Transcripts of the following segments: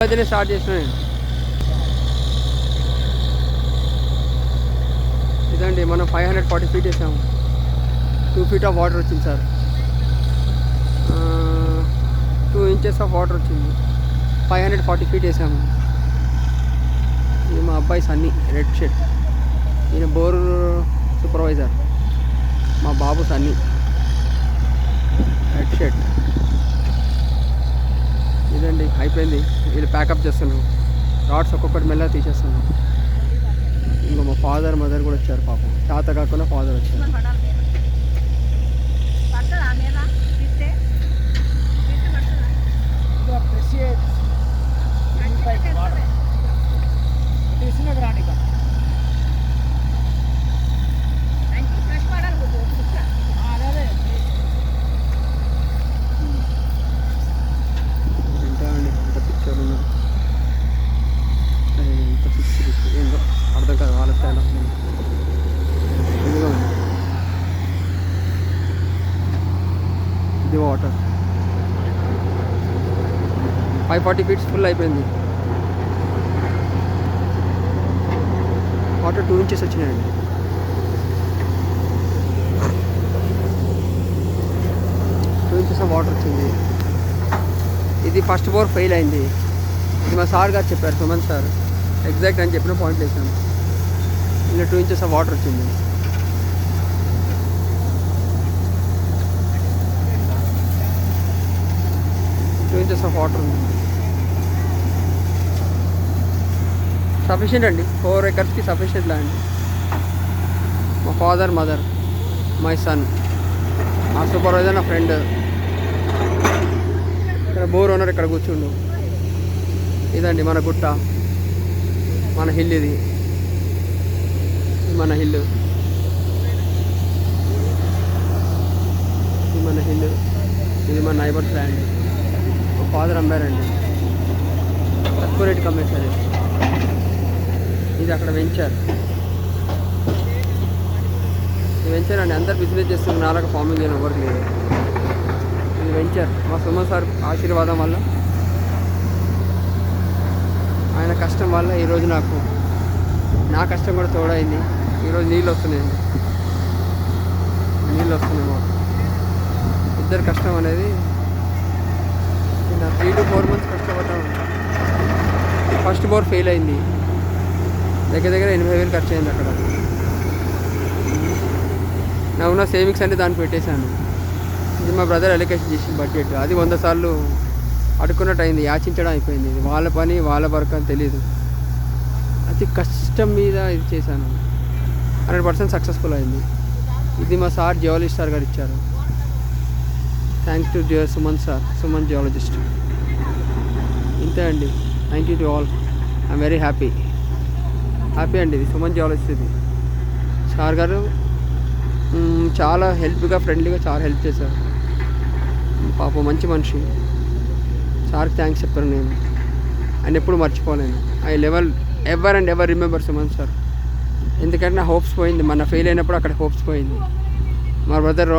అయితే స్టార్ట్ చేసిన నేను. ఇదండి మనం 540 feet వేసాము. 2 feet ఆఫ్ వాటర్ వచ్చింది సార్. 2 inches ఆఫ్ వాటర్ వచ్చింది. 540 feet వేసాము. ఇది మా అబ్బాయి సన్నీ, రెడ్ షర్ట్. ఈయన బోర్ సూపర్వైజర్. మా బాబు సన్నీ, రెడ్ షర్ట్. ఇదండి అయిపోయింది. వీళ్ళు ప్యాకప్ చేస్తున్నాం. రాడ్స్ ఒక్కొక్కటి మెల్లగా తీసేస్తున్నాం. ఇంకా మా ఫాదర్ మదర్ కూడా వచ్చారు పాపం. తాత కాకుండా ఫాదర్ వచ్చారు. ఏందో అర్థం కాదు వాళ్ళ స్టైల్. ఇదిగో ఇది వాటర్ 540 feet ఫుల్ అయిపోయింది. వాటర్ 2 inches వచ్చినాయండి. వాటర్ వచ్చింది. ఇది ఫస్ట్ బోర్ ఫెయిల్ అయింది. ఇది మా సార్ గారు చెప్పారు, సుమన్ సార్. ఎగ్జాక్ట్ అని చెప్పిన పాయింట్ వేసాను. ఇలా 2 inches ఆఫ్ వాటర్ వచ్చింది. ఆఫ్ వాటర్ ఉంది. సఫిషియెంట్ అండి. 4 acres సఫిషియెంట్ ల్యాండ్. మా ఫాదర్ మదర్, మై సన్, మా సూపర్వైజర్, నా ఫ్రెండ్. ఇక్కడ బోర్ ఓనర్ ఇక్కడ కూర్చుండు. ఇదండి మన గుట్ట, మన హిల్. ఇది మన హిల్. ఇది మన హిల్. ఇది మన నైబర్స్ ల్యాండ్. మా ఫాదర్ అమ్మారండి, తక్కువ రేటుకి అమ్మేశారు. ఇది అక్కడ వెంచర్. ఇది వెంచర్ అండి. అందరు బిజినెస్ చేస్తున్నారు, నాలుగు ఫార్మింగ్ చేయడం ఎవరికి లేదు. ఇది వెంచర్. మా సుమన్ సార్ ఆశీర్వాదం వల్ల, ఆయన కష్టం వల్ల ఈరోజు నా కష్టం కూడా తోడైంది. ఈరోజు నీళ్ళు వస్తున్నాయండి. మాకు ఇద్దరు కష్టం అనేది. నా 3 to 4 months కష్టపడ్డాను. ఫస్ట్ బోర్ ఫెయిల్ అయింది. దగ్గర 80,000 ఖర్చు అయింది అక్కడ. నా ఉన్న సేవింగ్స్ అన్నీ దాన్ని పెట్టేశాను. ఇది మా బ్రదర్ అలికేషన్ చేసిన బడ్జెట్. అది 100 సార్లు అడుక్కున్నట్టు అయింది. యాచించడం అయిపోయింది. ఇది వాళ్ళ పని, వాళ్ళ వర్క్ అని తెలియదు. అతి కష్టం మీద ఇది చేశాను. 100% సక్సెస్ఫుల్ అయింది. ఇది మా సార్ జియాలజిస్ట్ సార్ గారు ఇచ్చారు. Thanks to Suman sir, Suman geologist. ఇంతే అండి. Thank you to all. I'm very happy అండి. ఇది సుమన్ జియాలజిస్ట్. ఇది సార్ గారు చాలా హెల్ప్గా, ఫ్రెండ్లీగా చాలా హెల్ప్ చేశారు. పాపం మంచి మనిషి. సార్కి థ్యాంక్స్ చెప్పాను నేను. ఆయన ఎప్పుడు మర్చిపోలేను. I ever and ever remember Suman sir. ఎందుకంటే నా హోప్స్ పోయింది. మన ఫెయిల్ అయినప్పుడు అక్కడ హోప్స్ పోయింది. మా బ్రదర్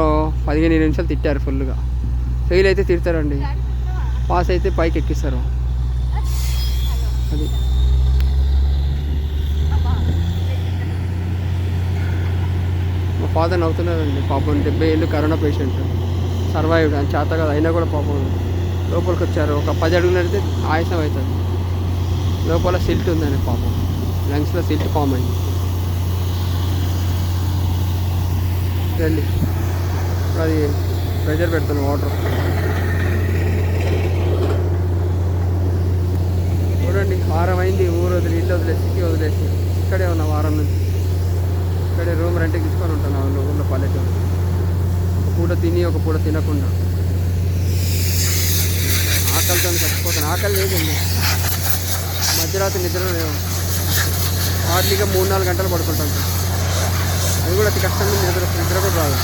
15 నిమిషాలు తిట్టారు ఫుల్గా. ఫెయిల్ అయితే తిడతారండి, పాస్ అయితే పైకి ఎక్కిస్తారు. అది మా ఫాదర్ నవ్వుతున్నారండి. పాపం 70 ఏళ్ళు కరోనా పేషెంట్, సర్వైవ్డ్. అని చేత కదా అయినా కూడా పాపం లోపలికి వచ్చారు. ఒక 10 అడుగులు అయితే ఆయాసం అవుతుంది. లోపల సిల్ట్ ఉందండి పాపం. లంగ్స్లో సిల్ట్ ఫామ్ అయింది. రండి, అది ప్రెషర్ పెడుతున్నాను వాటర్. చూడండి, వారం అయింది ఊరు వదిలి, ఇల్లు వదిలేసి, సిటీ వదిలేసి ఇక్కడే ఉన్న వారం నుంచి. ఇక్కడే రూమ్ రెంట్కి తీసుకొని ఉంటున్నాను ఊళ్ళో, పల్లెటూరు. ఒక పూట తిని ఒక పూట తినకుండా ఆకలితో చచ్చిపోతాను. ఆకలి లేదండి. మధ్యరాత్రి నిద్ర లేవు. హార్డ్లీగా 3-4 గంటలు పడుకుంటాను. అది కూడా అతి కష్టంగా నిద్ర కూడా రాదు.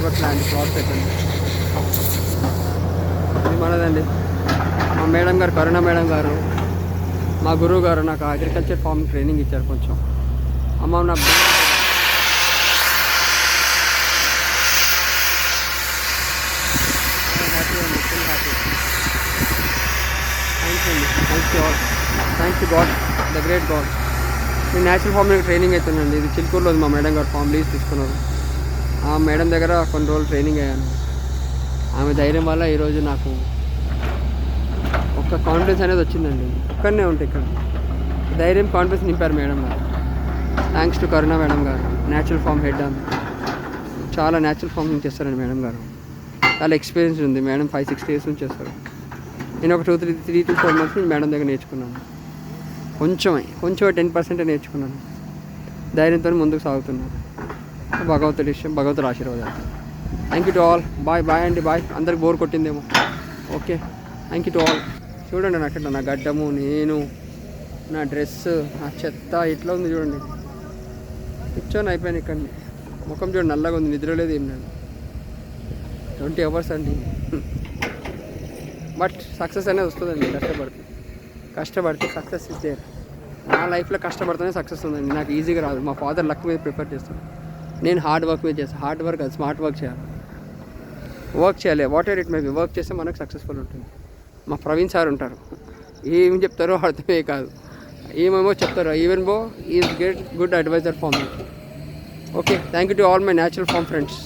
ఫేవర్స్ ల్యాండ్ క్లాత్ పెట్టండి. ఇది మనదండి. మా మేడం గారు, కరుణ మేడం గారు, మా గురువు గారు నాకు అగ్రికల్చర్ ఫార్మ్ ట్రైనింగ్ ఇచ్చారు కొంచెం. అమ్మ నా హ్యాపీ అండి, ఫుల్ హ్యాపీ. థ్యాంక్స్ అండి, thanks all, thanks God, the great God. నేను న్యాచురల్ ఫార్మింగ్ ట్రైనింగ్ అవుతుందండి. ఇది చిలుకూరులో మా మేడం గారు ఫామ్ లీజ్ తీసుకున్నారు. ఆ మేడం దగ్గర కొన్ని రోజులు ట్రైనింగ్ అయ్యాను. ఆమె ధైర్యం వల్ల ఈరోజు నాకు ఒక కాన్ఫిడెన్స్ అనేది వచ్చిందండి. ఒక్కడనే ఉంటే ఇక్కడ ధైర్యం, కాన్ఫిడెన్స్ నింపారు మేడం గారు. థ్యాంక్స్ టు కరుణ మేడం గారు, న్యాచురల్ ఫామ్ హెడ్. ఆమె చాలా న్యాచురల్ ఫార్మింగ్ చేస్తారండి మేడం గారు. చాలా ఎక్స్పీరియన్స్ ఉంది మేడం, 5-6 years నుంచి చేస్తారు. నేను ఒక 3 to 4 months నుంచి మేడం దగ్గర నేర్చుకున్నాను. కొంచెం 10% నేర్చుకున్నాను. ధైర్యంతో ముందుకు సాగుతున్నాను. భగవంతుడి విషయం, భగవంతుడి ఆశీర్వాదాలు. Thank you to all. Bye అండి, బాయ్. అందరికి బోర్ కొట్టిందేమో. Okay, thank you to all. చూడండి నాకట్లా నా గడ్డము, నేను, నా డ్రెస్, నా చెత్త ఇట్లా ఉంది చూడండి. కూర్చొని అయిపోయాను ఇక్కడ. ముఖం చూడండి నల్లగా ఉంది, నిద్ర లేదు, ఏం లేదు. 20 hours అండి. బట్ సక్సెస్ అనేది వస్తుందండి కష్టపడితే సక్సెస్ ఇస్ దేర్. నా లైఫ్లో కష్టపడితేనే సక్సెస్ ఉందండి. నాకు ఈజీగా రాదు. మా ఫాదర్ లక్ మీద ప్రిఫర్ చేస్తాను. నేను హార్డ్ వర్క్ మీద చేస్తాను. హార్డ్ వర్క్ అది స్మార్ట్ వర్క్ చేయాలి. What ever it may be, work చేస్తే మనకు సక్సెస్ఫుల్ ఉంటుంది. మా ప్రవీణ్ సార్ ఉంటారు, ఏమి చెప్తారో అర్థమే కాదు, ఏమేమో చెప్తారు. Even bo is good adviser for me. Okay, thank you to all my natural farm friends.